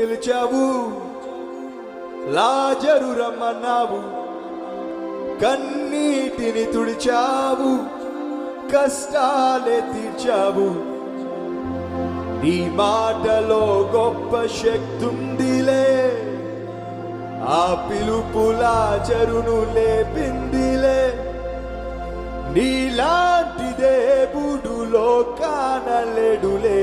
పిలిచావు, లాజరు రమ్మన్నావు, కన్నీటిని తుడిచావు, కష్టాలే తీర్చావు. నీ మాటలో గొప్ప శక్తుందిలే, ఆ పిలుపు లాజరును లేపిందిలే. నీలాంటి దేవుడు లోకాన లేడులే,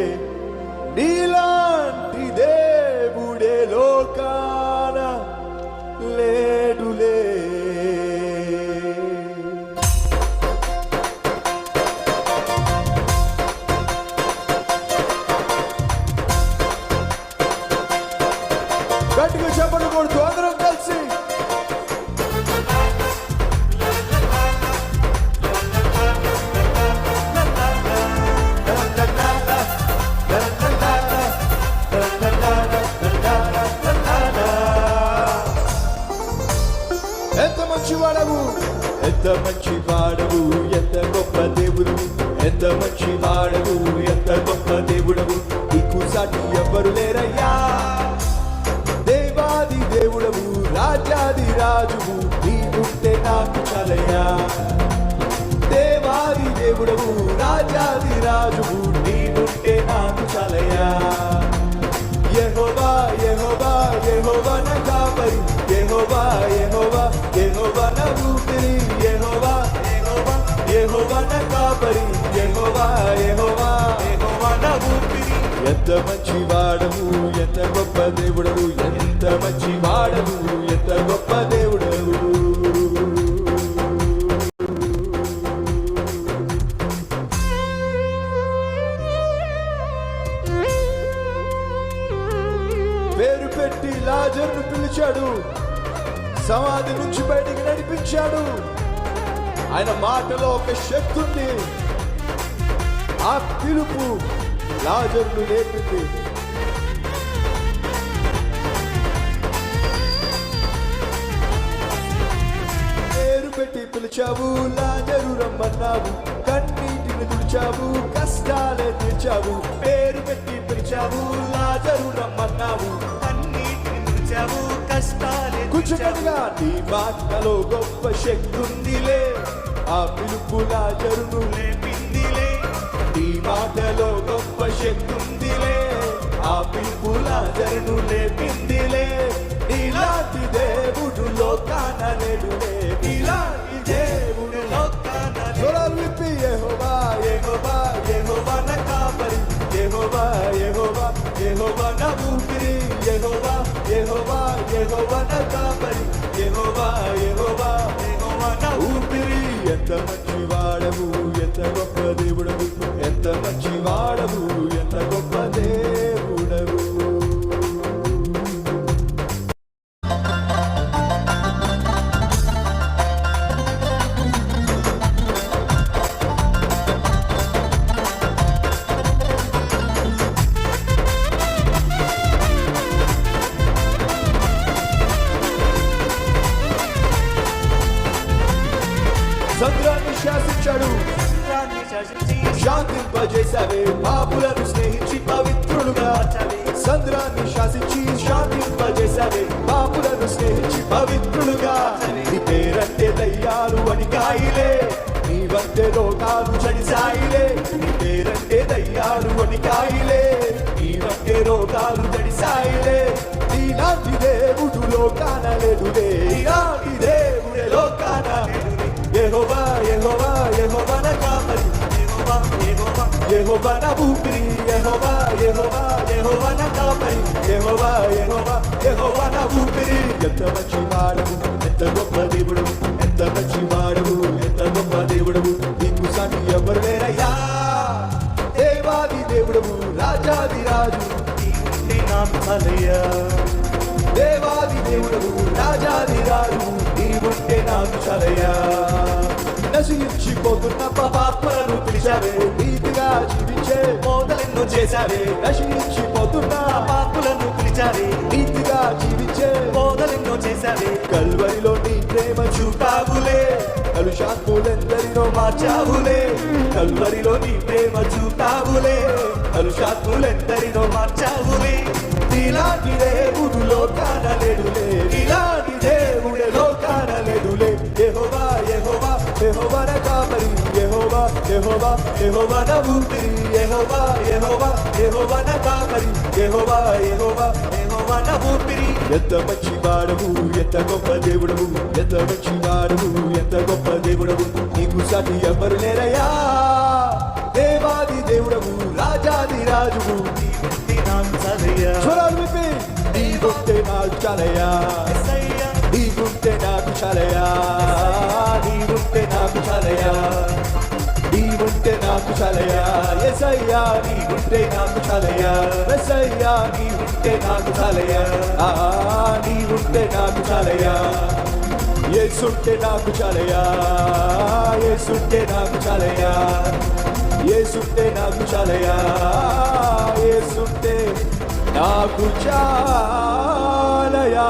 నీలాంటి దేవుడే లోకాన లేడులే. గట్టిగా చెప్పండి కొడుతూ అందరం కలిసి. ఎంత మంచి వాడవు, ఎంత మంచి వాడవు, ఎంత గొప్ప దేవుడు, ఎంత మంచి వాడవు, ఎంత గొప్ప దేవుడవు. నీకు సాటి ఎవ్వరు లేరయ్యా. దేవాది దేవుడవు, రాజాది రాజువు, నీవుంటే నాకు చాలయ్యా. దేవాది దేవుడవు, రాజాది రాజువు, నీవుంటే నాకు చాలయ్యా. యెహోవా యెహోవా యెహోవా నా కాపరి, యెహోవా యెహోవా యెహోవా నా ఊపిరి, యెహోవా యెహోవా యెహోవా నా కాపరి, యెహోవా యెహోవా యెహోవా నా ఊపిరి. ఎంత మంచి వాడవు, ఎంత గొప్ప దేవుడవు, ఎంత మంచి వాడవు, ఎంత గొప్ప దేవుడవు. పేరు పెట్టి లాజరును పిలిచాడు, సమాధి నుంచి బయటికి నడిపించాడు. ఆయన మాటలో ఒక శక్తి ఉంది, ఆ పిలుపు లాజరును లేపింది. పేరు పెట్టి పిలిచావు, లాజరు రమ్మన్నావు, కన్నీటిని తుడిచావు, కష్టాలే తీర్చావు. పేరు పెట్టి పిలిచావు, లాజరు రమ్మన్నావు, కన్నీటిని తుడిచావు, కష్టాలే కూర్చున్నట్టుగా. నీ మాటలో గొప్ప శక్తి ఉందిలే, ఆ పిలుపు లాజరును లేపిందిలే. నీ మాటలో గొప్ప శక్తి ఉందిలే, ఆ పిలుపు లాజరును లేపిందిలే. నీలాంటి దేవుడు లోకాన లేడులే, నీలాంటి దేవుడు లోకాన. స్వరాలు విప్పి యెహోవా యెహోవా యెహోవా నా కాపరి, యెహోవా యెహోవా యెహోవా నా ఊపిరి, యెహోవా యెహోవా యెహోవా నా కాపరి, యెహోవా యెహోవా యెహోవా నా ఊపిరి. ఎంత మంచి వాడవు, ఎంత గొప్ప దేవుడవు, ఎంత మంచి వాడవు, ఎంత గొప్ప దేవుడవు. సంద్రాన్ని శాసించాడు, శాంతింపజేశావే, పాపులను స్నేహించి పవిత్రులుగా. సంద్రాన్ని శాసించి శాంతింపజేశావే, పాపులను స్నేహించి పవిత్రులుగా. నీ పేరంటే దయ్యాలు వణికాయిలే, నీ వంటే రోగాలు చడిసాయిలే. నీ పేరంటే దయ్యాలు వణికాయిలే, నీ వంటే రోగాలు చడిసాయిలే. నీలాంటి దేవుడు లోకాన లేడులే, నీలాంటి దేవుడే లోకాన లేడులే. యెహోవా యెహోవా యెహోవా నా కాపరి, యెహోవా యెహోవా యెహోవా నా ఊపిరి, యెహోవా యెహోవా యెహోవా నా కాపరి, యెహోవా యెహోవా యెహోవా నా ఊపిరి. ఎంత మంచి వాడవు, ఎంత గొప్ప దేవుడవు, ఎంత మంచి వాడవు, ఎంత గొప్ప దేవుడవు. నీకు సాటి ఎవరు లేరయ్యా. దేవాది దేవుడవు, రాజాది రాజు, నీవుంటే నాకు చాలయ్యా. దేవాది దేవుడవు, రాజాది రాజు, నీవుంటే నాకు చాలయ్యా. నశించిపోతున్న పాపాత్మలను పిలిచావే, నీతిగా జీవించే బోధలెన్నో చేశావే. నశించిపోతున్న పాపులను పిలిచావే, నీతిగా జీవించే బోధలెన్నో చేశావే. కల్వరిలో నీ ప్రేమ చూపావులే, కలుషాత్ములెందరినో మార్చావులే. కల్వరిలో నీ ప్రేమ చూపావులే, కలుషాత్ములెందరినో మార్చావులే. నీలాంటి యెహోవా యెహోవా నా ఊపిరి యెహోవా యెహోవా యెహోవా నా కాపరి యెహోవా యెహోవా యెహోవా నా ఊపిరి ఎంత మంచి వాడవు ఎంత గొప్ప దేవుడవు ఎంత మంచి వాడవు ఎంత గొప్ప దేవుడవు నీకు సాటి ఎవరు లేరయ్యా దేవాది దేవుడవు రాజాది రాజువు నాకు చాలయ్యా స్వరాలు విప్పి నీవుంటే నాకు చాలయ్యా నీవుంటే నాకు చాలయ్యా నీవుంటే నాకు చాలయ్యా నీవుంటే నాకు చాలయ్యా యేసయ్యా నీవుంటే నాకు చాలయ్యా యేసయ్యా నీవుంటే నాకు చాలయ్యా నీవుంటే నాకు చాలయ్యా యేసుంటే నాకు చాలయ్యా యేసుంటే నాకు చాలయ్యా యేసుంటే నాకు చాలయ్యా యేసుంటే నాకు చాలయ్యా